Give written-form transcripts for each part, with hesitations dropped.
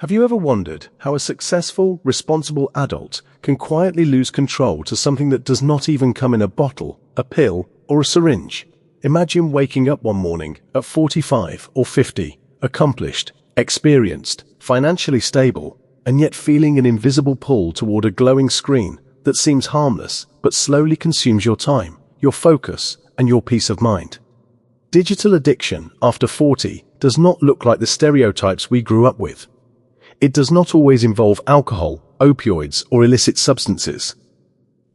Have you ever wondered how a successful, responsible adult can quietly lose control to something that does not even come in a bottle, a pill, or a syringe? Imagine waking up one morning at 45 or 50, accomplished, experienced, financially stable, and yet feeling an invisible pull toward a glowing screen that seems harmless but slowly consumes your time, your focus, and your peace of mind. Digital addiction after 40 does not look like the stereotypes we grew up with. It does not always involve alcohol, opioids, or illicit substances.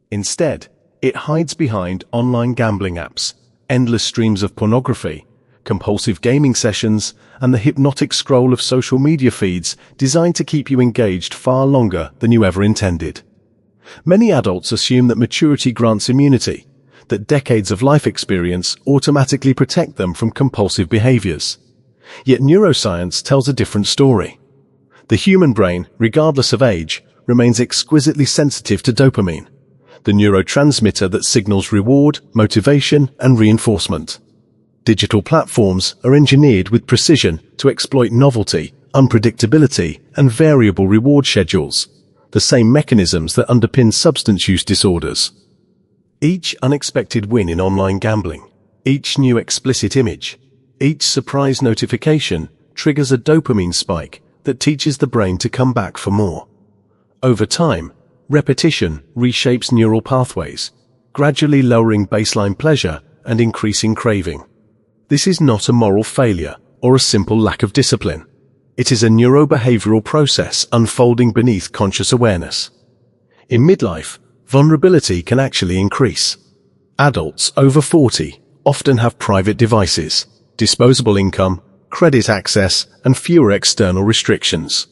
Instead, it hides behind online gambling apps, endless streams of pornography, compulsive gaming sessions, and the hypnotic scroll of social media feeds designed to keep you engaged far longer than you ever intended. Many adults assume that maturity grants immunity, that decades of life experience automatically protect them from compulsive behaviors. Yet neuroscience tells a different story. The human brain, regardless of age, remains exquisitely sensitive to dopamine, the neurotransmitter that signals reward, motivation, and reinforcement. Digital platforms are engineered with precision to exploit novelty, unpredictability, and variable reward schedules, the same mechanisms that underpin substance use disorders. Each unexpected win in online gambling, each new explicit image, each surprise notification triggers a dopamine spike that teaches the brain to come back for more. Over time, repetition reshapes neural pathways, gradually lowering baseline pleasure and increasing craving. This is not a moral failure or a simple lack of discipline. It is a neurobehavioral process unfolding beneath conscious awareness. In midlife, vulnerability can actually increase. Adults over 40 often have private devices, disposable income, credit access, and fewer external restrictions.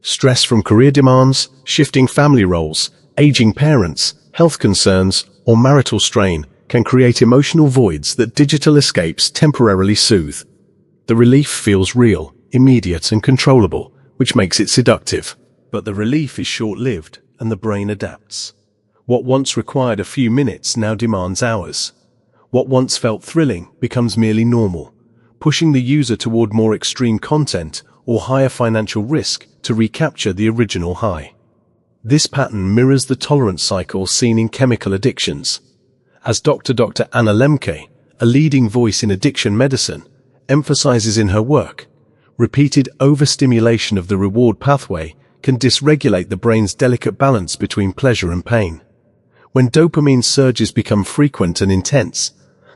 Stress from career demands, shifting family roles, aging parents, health concerns, or marital strain can create emotional voids that digital escapes temporarily soothe. The relief feels real, immediate, and controllable, which makes it seductive. But the relief is short-lived, and the brain adapts. What once required a few minutes now demands hours. What once felt thrilling becomes merely normal, pushing the user toward more extreme content or higher financial risk to recapture the original high. This pattern mirrors the tolerance cycle seen in chemical addictions. As Dr. Anna Lembke, a leading voice in addiction medicine, emphasizes in her work, repeated overstimulation of the reward pathway can dysregulate the brain's delicate balance between pleasure and pain. When dopamine surges become frequent and intense,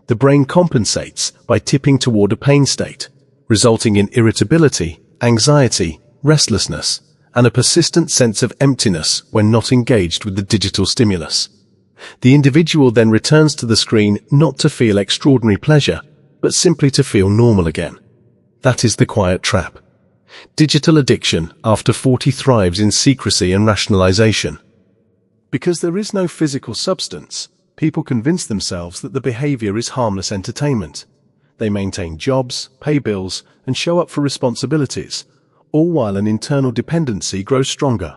the brain compensates by tipping toward a pain state, resulting in irritability, anxiety, restlessness, and a persistent sense of emptiness when not engaged with the digital stimulus. The individual then returns to the screen not to feel extraordinary pleasure, but simply to feel normal again. That is the quiet trap. Digital addiction after 40 thrives in secrecy and rationalization. Because there is no physical substance, people convince themselves that the behavior is harmless entertainment. They maintain jobs, pay bills, and show up for responsibilities, all while an internal dependency grows stronger.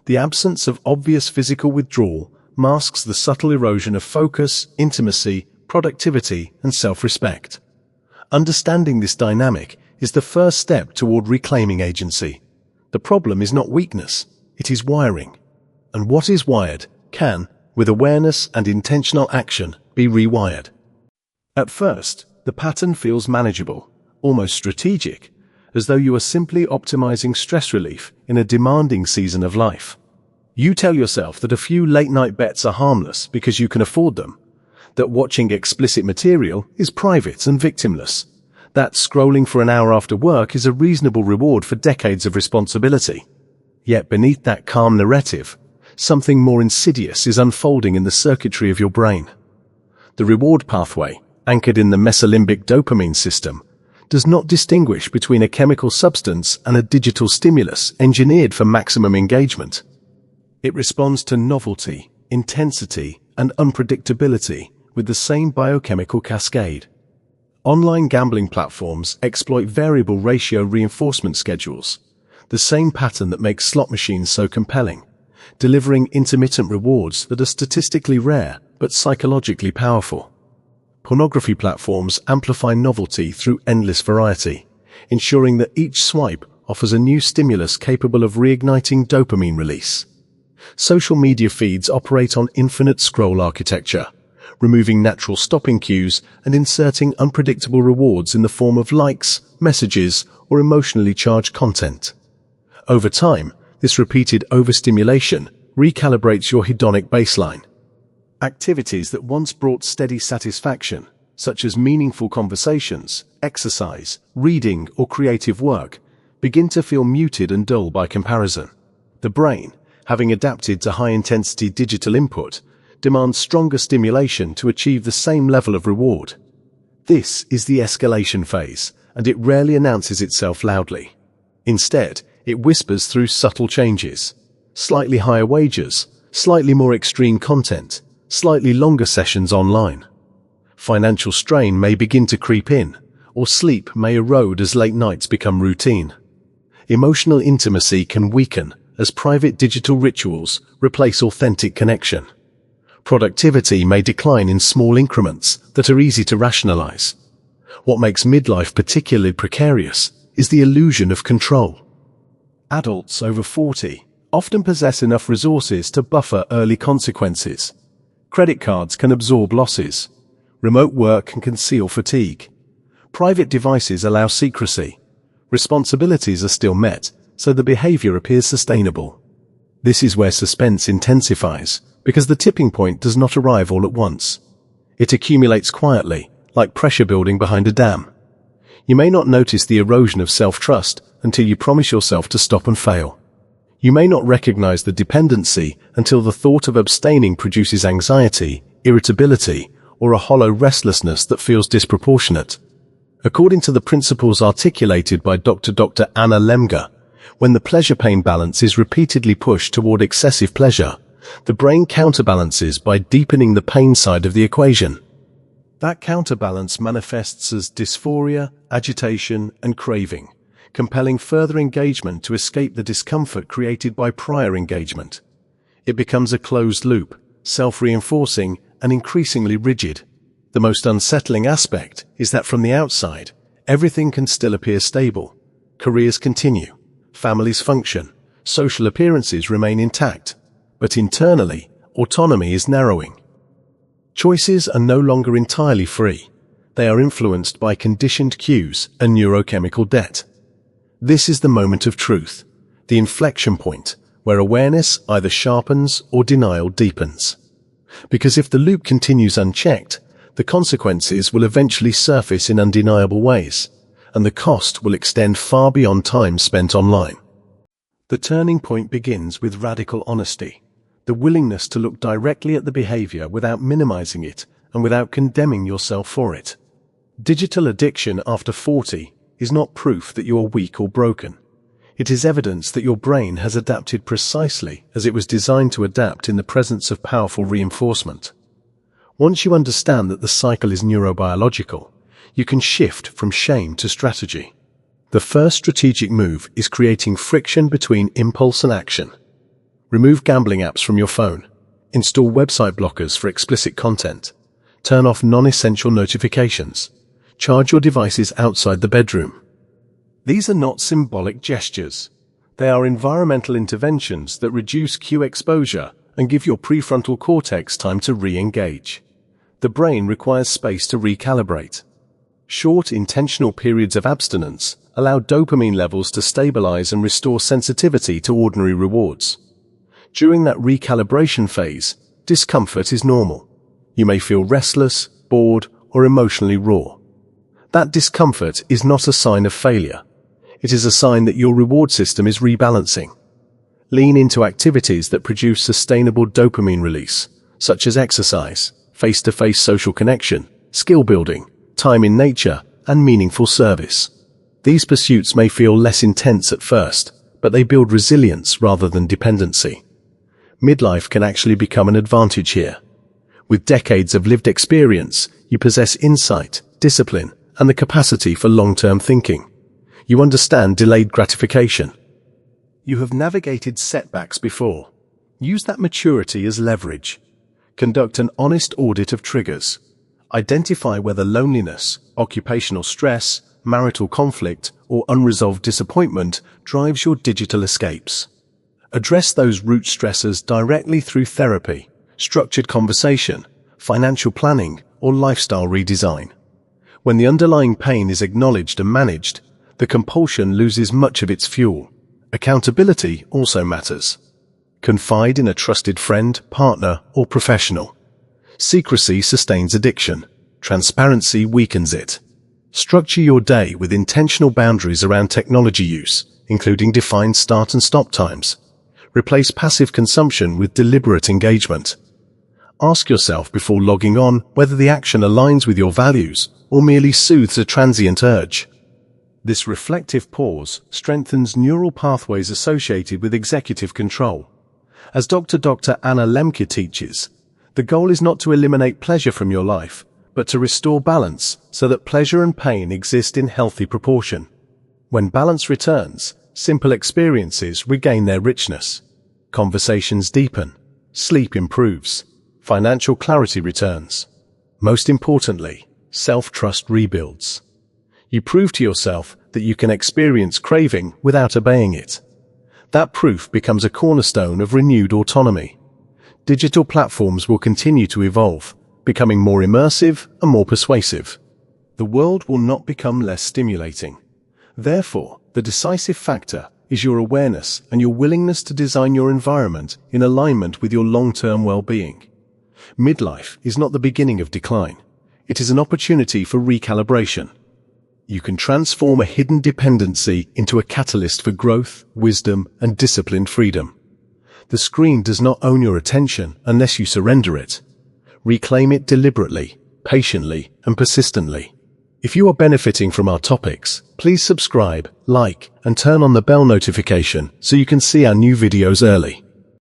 The absence of obvious physical withdrawal masks the subtle erosion of focus, intimacy, productivity, and self-respect. Understanding this dynamic is the first step toward reclaiming agency. The problem is not weakness, it is wiring. And what is wired can, with awareness and intentional action, be rewired. At first, the pattern feels manageable, almost strategic, as though you are simply optimizing stress relief in a demanding season of life. You tell yourself that a few late-night bets are harmless because you can afford them, that watching explicit material is private and victimless, that scrolling for an hour after work is a reasonable reward for decades of responsibility. Yet beneath that calm narrative, something more insidious is unfolding in the circuitry of your brain. The reward pathway, anchored in the mesolimbic dopamine system, does not distinguish between a chemical substance and a digital stimulus engineered for maximum engagement. It responds to novelty, intensity, and unpredictability with the same biochemical cascade. Online gambling platforms exploit variable ratio reinforcement schedules, the same pattern that makes slot machines so compelling, delivering intermittent rewards that are statistically rare but psychologically powerful. Pornography platforms amplify novelty through endless variety, ensuring that each swipe offers a new stimulus capable of reigniting dopamine release. Social media feeds operate on infinite scroll architecture, removing natural stopping cues and inserting unpredictable rewards in the form of likes, messages, or emotionally charged content. Over time, this repeated overstimulation recalibrates your hedonic baseline. Activities that once brought steady satisfaction, such as meaningful conversations, exercise, reading, or creative work, begin to feel muted and dull by comparison. The brain, having adapted to high-intensity digital input, demands stronger stimulation to achieve the same level of reward. This is the escalation phase, and it rarely announces itself loudly. Instead, it whispers through subtle changes. Slightly higher wages, slightly more extreme content, slightly longer sessions online. Financial strain may begin to creep in, or sleep may erode as late nights become routine. Emotional intimacy can weaken as private digital rituals replace authentic connection. Productivity may decline in small increments that are easy to rationalize. What makes midlife particularly precarious is the illusion of control. Adults over 40 often possess enough resources to buffer early consequences. Credit cards can absorb losses. Remote work can conceal fatigue. Private devices allow secrecy. Responsibilities are still met, so the behavior appears sustainable. This is where suspense intensifies, because the tipping point does not arrive all at once. It accumulates quietly, like pressure building behind a dam. You may not notice the erosion of self-trust until you promise yourself to stop and fail. You may not recognize the dependency until the thought of abstaining produces anxiety, irritability, or a hollow restlessness that feels disproportionate. According to the principles articulated by Dr. Anna Lembke, when the pleasure-pain balance is repeatedly pushed toward excessive pleasure, the brain counterbalances by deepening the pain side of the equation. That counterbalance manifests as dysphoria, agitation, and craving, compelling further engagement to escape the discomfort created by prior engagement. It becomes a closed loop, self-reinforcing and increasingly rigid. The most unsettling aspect is that from the outside, everything can still appear stable. Careers continue, families function, social appearances remain intact, but internally, autonomy is narrowing. Choices are no longer entirely free. They are influenced by conditioned cues and neurochemical debt. This is the moment of truth, the inflection point, where awareness either sharpens or denial deepens. Because if the loop continues unchecked, the consequences will eventually surface in undeniable ways, and the cost will extend far beyond time spent online. The turning point begins with radical honesty, the willingness to look directly at the behavior without minimizing it and without condemning yourself for it. Digital addiction after 40 is not proof that you are weak or broken. It is evidence that your brain has adapted precisely as it was designed to adapt in the presence of powerful reinforcement. Once you understand that the cycle is neurobiological, you can shift from shame to strategy. The first strategic move is creating friction between impulse and action. Remove gambling apps from your phone. Install website blockers for explicit content. Turn off non-essential notifications. Charge your devices outside the bedroom. These are not symbolic gestures. They are environmental interventions that reduce cue exposure and give your prefrontal cortex time to re-engage. The brain requires space to recalibrate. Short, intentional periods of abstinence allow dopamine levels to stabilize and restore sensitivity to ordinary rewards. During that recalibration phase, discomfort is normal. You may feel restless, bored, or emotionally raw. That discomfort is not a sign of failure. It is a sign that your reward system is rebalancing. Lean into activities that produce sustainable dopamine release, such as exercise, face-to-face social connection, skill building, time in nature, and meaningful service. These pursuits may feel less intense at first, but they build resilience rather than dependency. Midlife can actually become an advantage here. With decades of lived experience, you possess insight, discipline, and the capacity for long-term thinking. You understand delayed gratification. You have navigated setbacks before. Use that maturity as leverage. Conduct an honest audit of triggers. Identify whether loneliness, occupational stress, marital conflict, or unresolved disappointment drives your digital escapes. Address those root stressors directly through therapy, structured conversation, financial planning, or lifestyle redesign. When the underlying pain is acknowledged and managed, the compulsion loses much of its fuel. Accountability also matters. Confide in a trusted friend, partner, or professional. Secrecy sustains addiction. Transparency weakens it. Structure your day with intentional boundaries around technology use, including defined start and stop times. Replace passive consumption with deliberate engagement. Ask yourself before logging on whether the action aligns with your values or merely soothes a transient urge. This reflective pause strengthens neural pathways associated with executive control. As Dr. Anna Lembke teaches, the goal is not to eliminate pleasure from your life, but to restore balance so that pleasure and pain exist in healthy proportion. When balance returns, simple experiences regain their richness. Conversations deepen. Sleep improves. Financial clarity returns. Most importantly, self-trust rebuilds. You prove to yourself that you can experience craving without obeying it. That proof becomes a cornerstone of renewed autonomy. Digital platforms will continue to evolve, becoming more immersive and more persuasive. The world will not become less stimulating. Therefore, the decisive factor is your awareness and your willingness to design your environment in alignment with your long-term well-being. Midlife is not the beginning of decline. It is an opportunity for recalibration. You can transform a hidden dependency into a catalyst for growth, wisdom, and disciplined freedom. The screen does not own your attention unless you surrender it. Reclaim it deliberately, patiently, and persistently. If you are benefiting from our topics, please subscribe, like, and turn on the bell notification so you can see our new videos early.